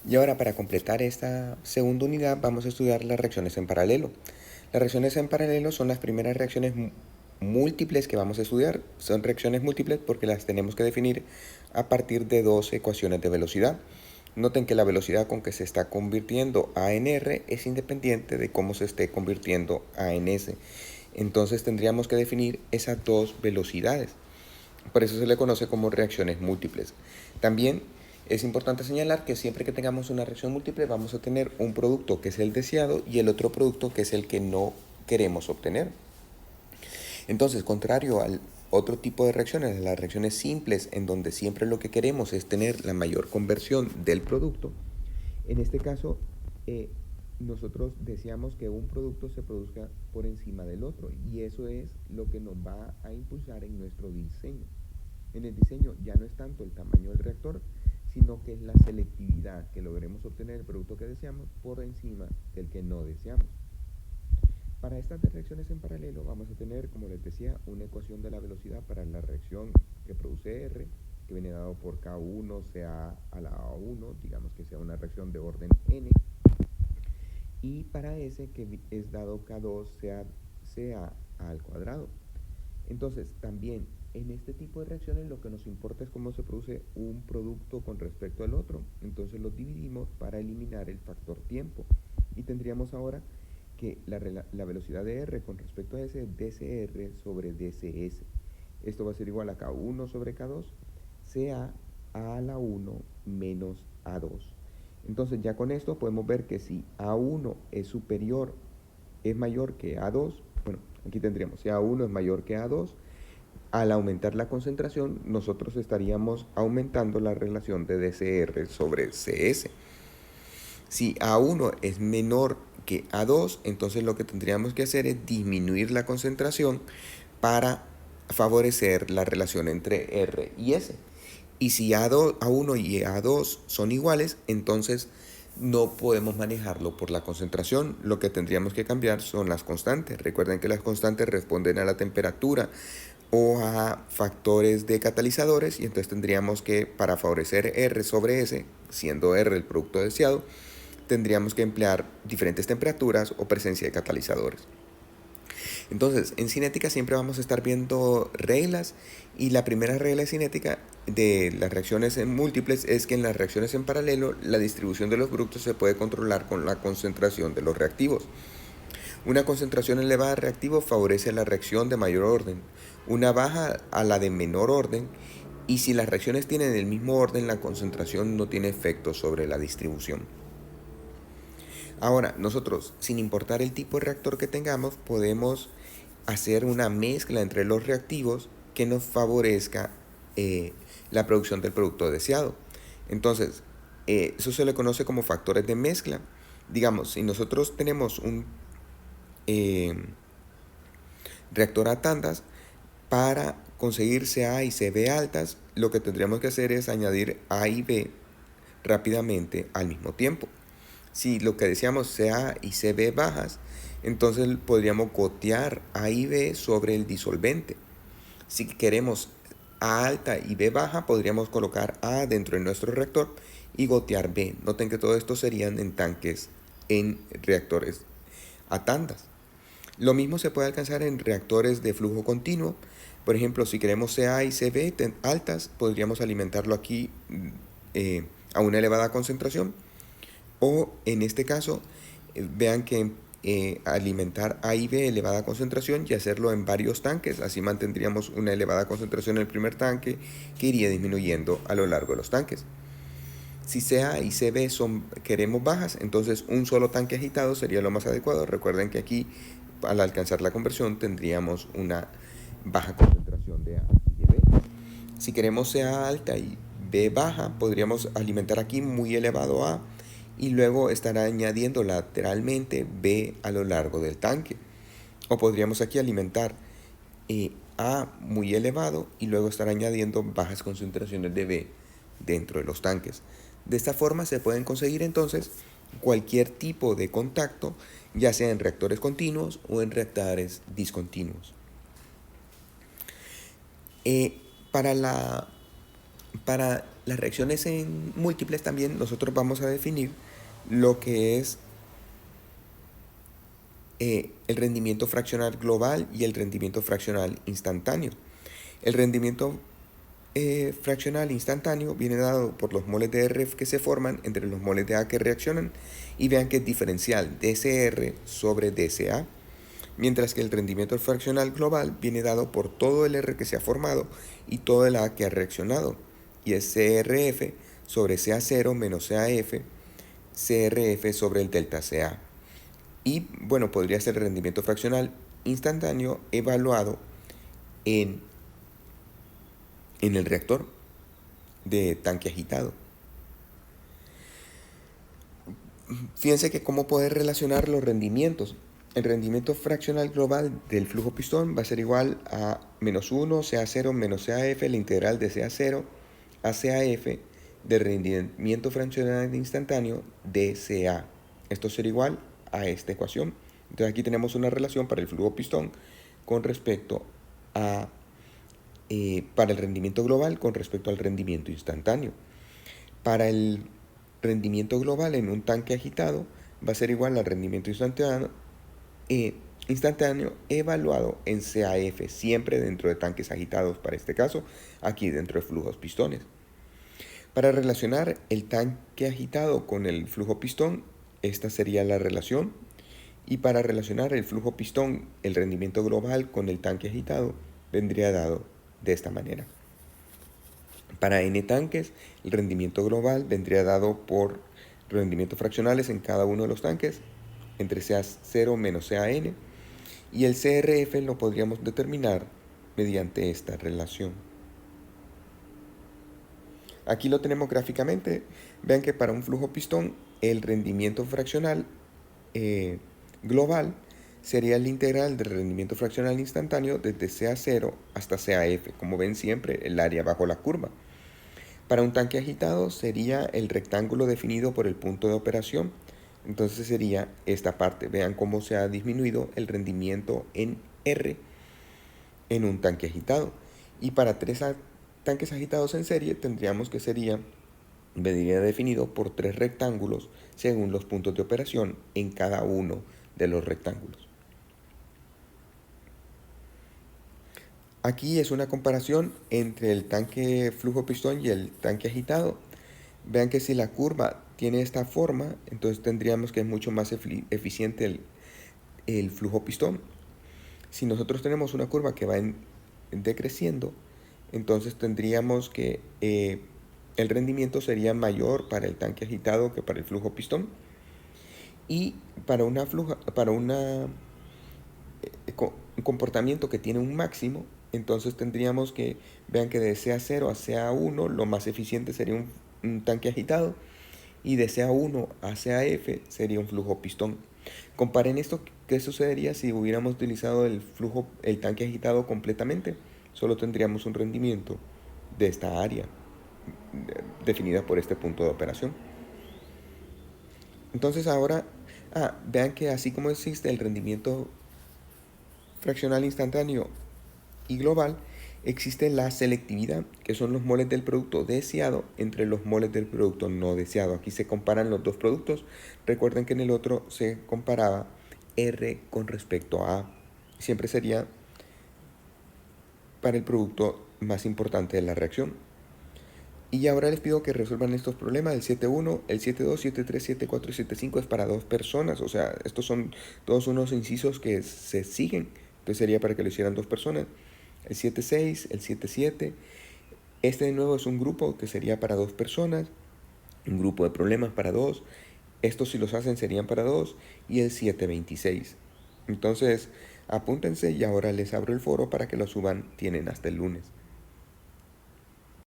Y ahora, para completar esta segunda unidad, vamos a estudiar las reacciones en paralelo. Las reacciones en paralelo son las primeras reacciones múltiples que vamos a estudiar. Son reacciones múltiples porque las tenemos que definir a partir de dos ecuaciones de velocidad. Noten que la velocidad con que se está convirtiendo A en R es independiente de cómo se esté convirtiendo A en S. Entonces tendríamos que definir esas dos velocidades. Por eso se le conoce como reacciones múltiples. También es importante señalar que siempre que tengamos una reacción múltiple vamos a tener un producto que es el deseado y el otro producto que es el que no queremos obtener. Entonces, contrario al otro tipo de reacciones, las reacciones simples, en donde siempre lo que queremos es tener la mayor conversión del producto, en este caso, nosotros deseamos que un producto se produzca por encima del otro y eso es lo que nos va a impulsar en nuestro diseño. En el diseño ya no es tanto el tamaño del reactor, sino que es la selectividad que logremos obtener el producto que deseamos por encima del que no deseamos. Para estas reacciones en paralelo vamos a tener, como les decía, una ecuación de la velocidad para la reacción que produce R, que viene dado por K1 CA a la A1, digamos que sea una reacción de orden N, y para S que es dado K2 CA al cuadrado. Entonces, también en este tipo de reacciones lo que nos importa es cómo se produce un producto con respecto al otro. Entonces los dividimos para eliminar el factor tiempo. Y tendríamos ahora que la velocidad de R con respecto a S es dCr sobre dCs. Esto va a ser igual a K1 sobre K2, CA a la 1 menos A2. Entonces ya con esto podemos ver que si A1 es mayor que A2, bueno, aquí tendríamos, si A1 es mayor que A2, al aumentar la concentración, nosotros estaríamos aumentando la relación de dCr sobre Cs. Si A1 es menor que A2, entonces lo que tendríamos que hacer es disminuir la concentración para favorecer la relación entre R y S. Y si A1 y A2 son iguales, entonces no podemos manejarlo por la concentración. Lo que tendríamos que cambiar son las constantes. Recuerden que las constantes responden a la temperatura o a factores de catalizadores y entonces tendríamos que, para favorecer R sobre S, siendo R el producto deseado, tendríamos que emplear diferentes temperaturas o presencia de catalizadores. Entonces, en cinética siempre vamos a estar viendo reglas y la primera regla cinética de las reacciones en múltiples es que en las reacciones en paralelo la distribución de los productos se puede controlar con la concentración de los reactivos. Una concentración elevada de reactivos favorece la reacción de mayor orden, una baja a la de menor orden, y si las reacciones tienen el mismo orden, la concentración no tiene efecto sobre la distribución. Ahora, nosotros, sin importar el tipo de reactor que tengamos, podemos hacer una mezcla entre los reactivos que nos favorezca la producción del producto deseado. Entonces, eso se le conoce como factores de mezcla. Digamos, si nosotros tenemos un reactor a tandas, para conseguir CA y CB altas, lo que tendríamos que hacer es añadir A y B rápidamente al mismo tiempo. Si lo que deseamos CA y CB bajas, entonces podríamos gotear A y B sobre el disolvente. Si queremos A alta y B baja, podríamos colocar A dentro de nuestro reactor y gotear B. Noten que todo esto serían en tanques, en reactores a tandas. Lo mismo se puede alcanzar en reactores de flujo continuo. Por ejemplo, si queremos CA y CB altas, podríamos alimentarlo aquí a una elevada concentración. O en este caso, vean que alimentar A y B elevada concentración y hacerlo en varios tanques. Así mantendríamos una elevada concentración en el primer tanque que iría disminuyendo a lo largo de los tanques. Si CA y CB queremos bajas, entonces un solo tanque agitado sería lo más adecuado. Recuerden que aquí, al alcanzar la conversión, tendríamos una baja concentración de A y de B. Si queremos CA alta y B baja, podríamos alimentar aquí muy elevado A y luego estar añadiendo lateralmente B a lo largo del tanque. O podríamos aquí alimentar A muy elevado y luego estar añadiendo bajas concentraciones de B dentro de los tanques. De esta forma se pueden conseguir entonces cualquier tipo de contacto, ya sea en reactores continuos o en reactores discontinuos. Para la Para las reacciones en múltiples también nosotros vamos a definir lo que es el rendimiento fraccional global y el rendimiento fraccional instantáneo. El rendimiento fraccional instantáneo viene dado por los moles de R que se forman entre los moles de A que reaccionan, y vean que es diferencial dCr sobre dCA, mientras que el rendimiento fraccional global viene dado por todo el R que se ha formado y todo el A que ha reaccionado, y es CRF sobre CA0 menos CAF, CRF sobre el delta CA. Y bueno, podría ser el rendimiento fraccional instantáneo evaluado en el reactor de tanque agitado. Fíjense que cómo poder relacionar los rendimientos. El rendimiento fraccional global del flujo pistón va a ser igual a menos 1 CA0 menos CAF, la integral de CA0 a CAF del rendimiento fraccional instantáneo de CA. Esto será igual a esta ecuación. Entonces aquí tenemos una relación para el flujo pistón con respecto a para el rendimiento global con respecto al rendimiento instantáneo. Para el rendimiento global en un tanque agitado va a ser igual al rendimiento instantáneo evaluado en CAF, siempre dentro de tanques agitados, para este caso, aquí dentro de flujos pistones. Para relacionar el tanque agitado con el flujo pistón, esta sería la relación. Y para relacionar el flujo pistón, el rendimiento global con el tanque agitado, vendría dado de esta manera. Para n tanques, el rendimiento global vendría dado por rendimientos fraccionales en cada uno de los tanques, entre CA0 menos CAN, y el CRF lo podríamos determinar mediante esta relación. Aquí lo tenemos gráficamente. Vean que para un flujo pistón, el rendimiento fraccional global sería la integral del rendimiento fraccional instantáneo desde CA0 hasta CAF, como ven siempre el área bajo la curva. Para un tanque agitado sería el rectángulo definido por el punto de operación, entonces sería esta parte. Vean cómo se ha disminuido el rendimiento en R en un tanque agitado. Y para 3 tanques agitados en serie tendríamos que vendría definido por 3 rectángulos según los puntos de operación en cada uno de los rectángulos. Aquí es una comparación entre el tanque flujo pistón y el tanque agitado. Vean que si la curva tiene esta forma, entonces tendríamos que es mucho más eficiente el flujo pistón. Si nosotros tenemos una curva que va decreciendo, entonces tendríamos que el rendimiento sería mayor para el tanque agitado que para el flujo pistón. Y para un comportamiento que tiene un máximo, entonces tendríamos que, vean que de CA0 a CA1 lo más eficiente sería un tanque agitado, y de CA1 a CAF sería un flujo pistón. Comparen esto, ¿qué sucedería si hubiéramos utilizado el tanque agitado completamente? Solo tendríamos un rendimiento de esta área definida por este punto de operación. Entonces ahora, vean que así como existe el rendimiento fraccional instantáneo y global, existe la selectividad, que son los moles del producto deseado entre los moles del producto no deseado. Aquí se comparan los dos productos. Recuerden que en el otro se comparaba R con respecto a A. Siempre sería para el producto más importante de la reacción. Y ahora les pido que resuelvan estos problemas. El 7.1, el 7.2, 7.3, 7.4 y 7.5 es para 2 personas. O sea, estos son todos unos incisos que se siguen. Entonces sería para que lo hicieran 2 personas. El 7.6, el 7.7. Este de nuevo es un grupo que sería para 2 personas. Un grupo de problemas para 2. Estos si los hacen serían para 2. Y el 7.26. Entonces apúntense y ahora les abro el foro para que lo suban. Tienen hasta el lunes.